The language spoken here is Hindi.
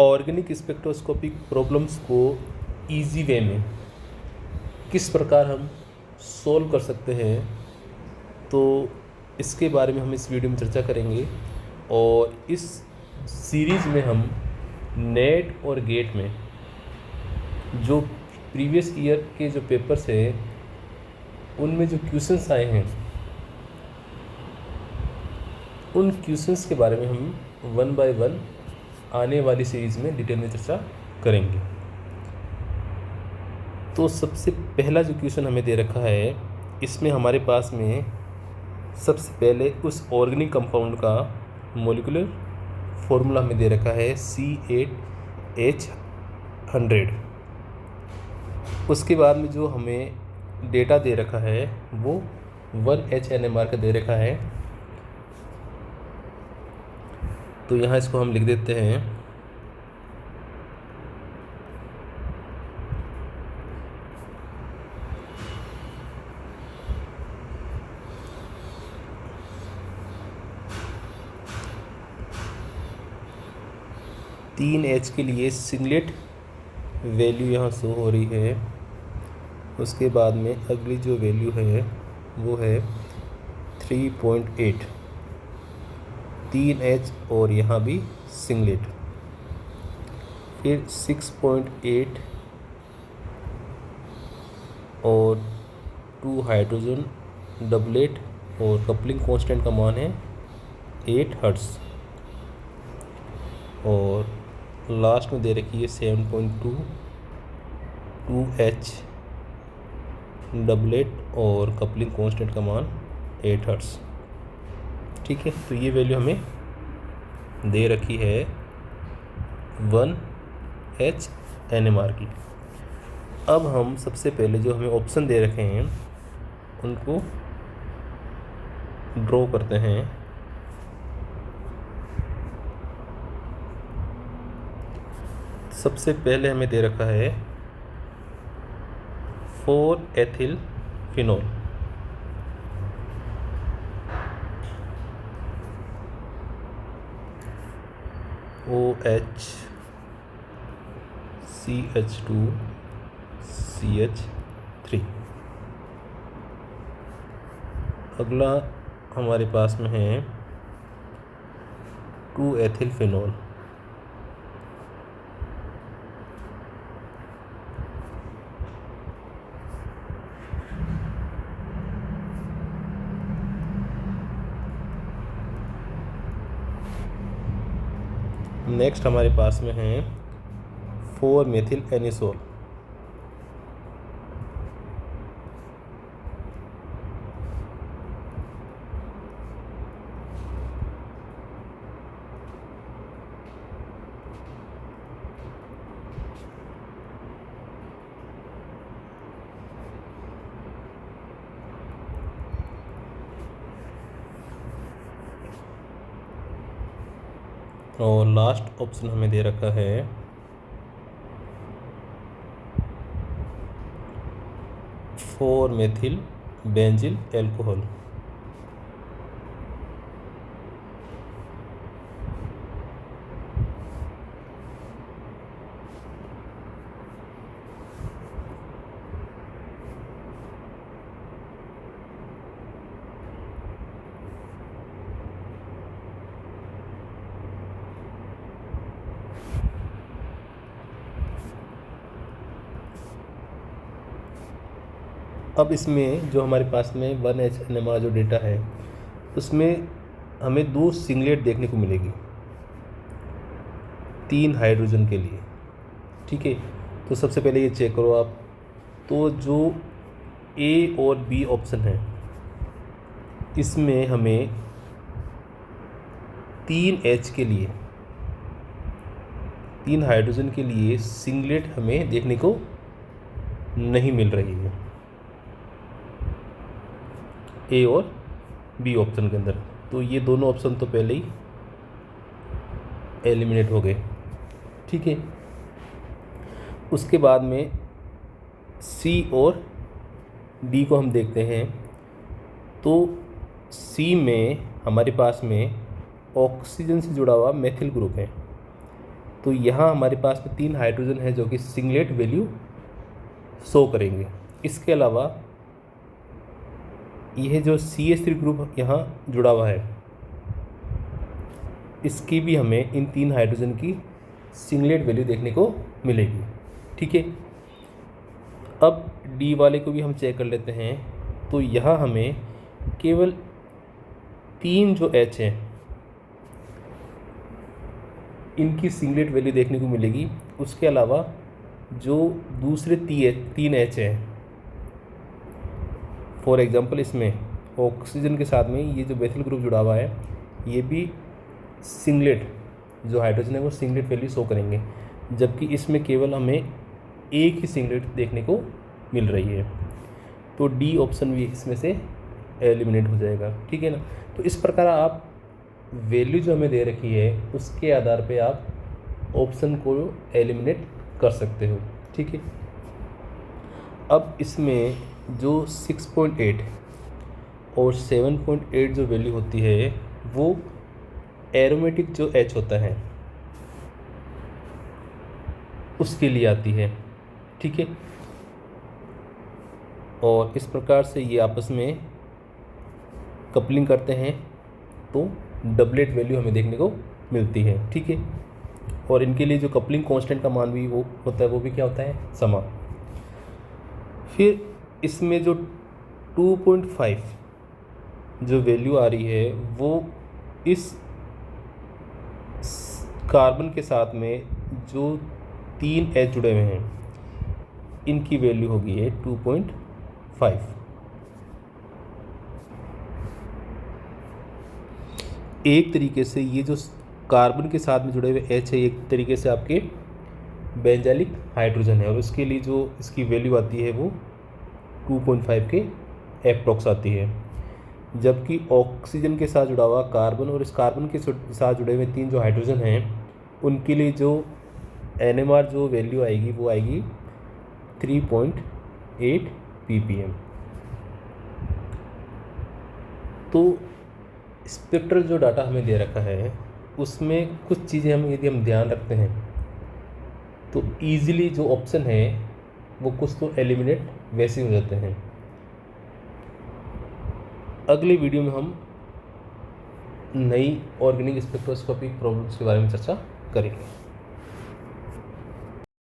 ऑर्गेनिक स्पेक्ट्रोस्कोपिक प्रॉब्लम्स को इजी वे में किस प्रकार हम सॉल्व कर सकते हैं, तो इसके बारे में हम इस वीडियो में चर्चा करेंगे। और इस सीरीज़ में हम नेट और गेट में जो प्रीवियस ईयर के जो पेपर्स हैं उनमें जो क्वेश्चंस आए हैं उन क्वेश्चंस के बारे में हम वन बाय वन आने वाली सीरीज़ में डिटेल में चर्चा करेंगे। तो सबसे पहला जो क्वेश्चन हमें दे रखा है, इसमें हमारे पास में सबसे पहले उस ऑर्गेनिक कंपाउंड का मॉलिक्यूलर फॉर्मूला हमें दे रखा है C8H100। उसके बाद में जो हमें डेटा दे रखा है वो 1H NMR का दे रखा है। तो यहाँ इसको हम लिख देते हैं। तीन एच के लिए सिंगलेट वैल्यू यहाँ शो हो रही है। उसके बाद में अगली जो वैल्यू है वो है 3.8, 3H और यहाँ भी सिंगलेट। फिर 6.8 और 2 हाइड्रोजन डबलेट और कपलिंग कांस्टेंट का मान है 8 हर्ट्ज़। और लास्ट में दे रखी है 7.2, 2H डबलेट और कपलिंग कांस्टेंट का मान 8 हर्ट्ज़। ठीक है, तो ये वैल्यू हमें दे रखी है 1H NMR की। अब हम सबसे पहले जो हमें ऑप्शन दे रखे हैं उनको ड्रॉ करते हैं। सबसे पहले हमें दे रखा है 4-एथिल फिनॉल, OH CH2 CH3। अगला हमारे पास में है 2-एथिल फिनॉल, नेक्स्ट हमारे पास में है 4-मेथिल एनिसोल, और लास्ट ऑप्शन हमें दे रखा है 4-मेथिल बेंजिल एल्कोहल। अब इसमें जो हमारे पास में 1H NMR जो डेटा है उसमें हमें 2 सिंगलेट देखने को मिलेगी 3 हाइड्रोजन के लिए। ठीक है, तो सबसे पहले ये चेक करो आप। तो जो A और B ऑप्शन है इसमें हमें 3H के लिए, 3 हाइड्रोजन के लिए सिंगलेट हमें देखने को नहीं मिल रही है A और B ऑप्शन के अंदर। तो ये दोनों ऑप्शन तो पहले ही एलिमिनेट हो गए। ठीक है, उसके बाद में C और D को हम देखते हैं। तो C में हमारे पास में ऑक्सीजन से जुड़ा हुआ मेथिल ग्रुप है, तो यहाँ हमारे पास में 3 हाइड्रोजन है जो कि सिंगलेट वैल्यू शो करेंगे। इसके अलावा यह जो CH3 ग्रुप यहाँ जुड़ा हुआ है, इसकी भी हमें इन 3 हाइड्रोजन की सिंगलेट वैल्यू देखने को मिलेगी। ठीक है, अब डी वाले को भी हम चेक कर लेते हैं। तो यहाँ हमें केवल 3 जो H हैं इनकी सिंगलेट वैल्यू देखने को मिलेगी। उसके अलावा जो दूसरे 3 H हैं, फॉर एग्जांपल इसमें ऑक्सीजन के साथ में ये जो बेथिल ग्रुप जुड़ा हुआ है, ये भी सिंगलेट जो हाइड्रोजन है वो सिंगलेट वैल्यू शो करेंगे, जबकि इसमें केवल हमें एक ही सिंगलेट देखने को मिल रही है। तो डी ऑप्शन भी इसमें से एलिमिनेट हो जाएगा। ठीक है ना। तो इस प्रकार आप वैल्यू जो हमें दे रखी है उसके आधार पे आप ऑप्शन को एलिमिनेट कर सकते हो। ठीक है, अब इसमें जो 6.8 और 7.8 जो वैल्यू होती है वो एरोमेटिक जो H होता है उसके लिए आती है। ठीक है, और इस प्रकार से ये आपस में कपलिंग करते हैं तो डबलेट वैल्यू हमें देखने को मिलती है। ठीक है, और इनके लिए जो कपलिंग कांस्टेंट का मान भी वो होता है, वो भी क्या होता है, समान। फिर इसमें जो 2.5 जो वैल्यू आ रही है वो इस कार्बन के साथ में जो 3 H जुड़े हुए हैं इनकी वैल्यू होगी है 2.5। एक तरीके से ये जो कार्बन के साथ में जुड़े हुए H है एक तरीके से आपके बेंजाइलिक हाइड्रोजन है, और उसके लिए जो इसकी वैल्यू आती है वो 2.5 के एप्रोक्स आती है। जबकि ऑक्सीजन के साथ जुड़ा हुआ कार्बन और इस कार्बन के साथ जुड़े हुए 3 जो हाइड्रोजन हैं उनके लिए जो NMR जो वैल्यू आएगी वो आएगी 3.8 ppm। तो स्पेक्ट्रल जो डाटा हमें दे रखा है उसमें कुछ चीज़ें हम यदि हम ध्यान रखते हैं तो ईजिली जो ऑप्शन है वो कुछ तो एलिमिनेट वैसे हो जाते हैं। अगले वीडियो में हम नई ऑर्गेनिक स्पेक्ट्रोस्कोपिक प्रॉब्लम्स के बारे में चर्चा करेंगे।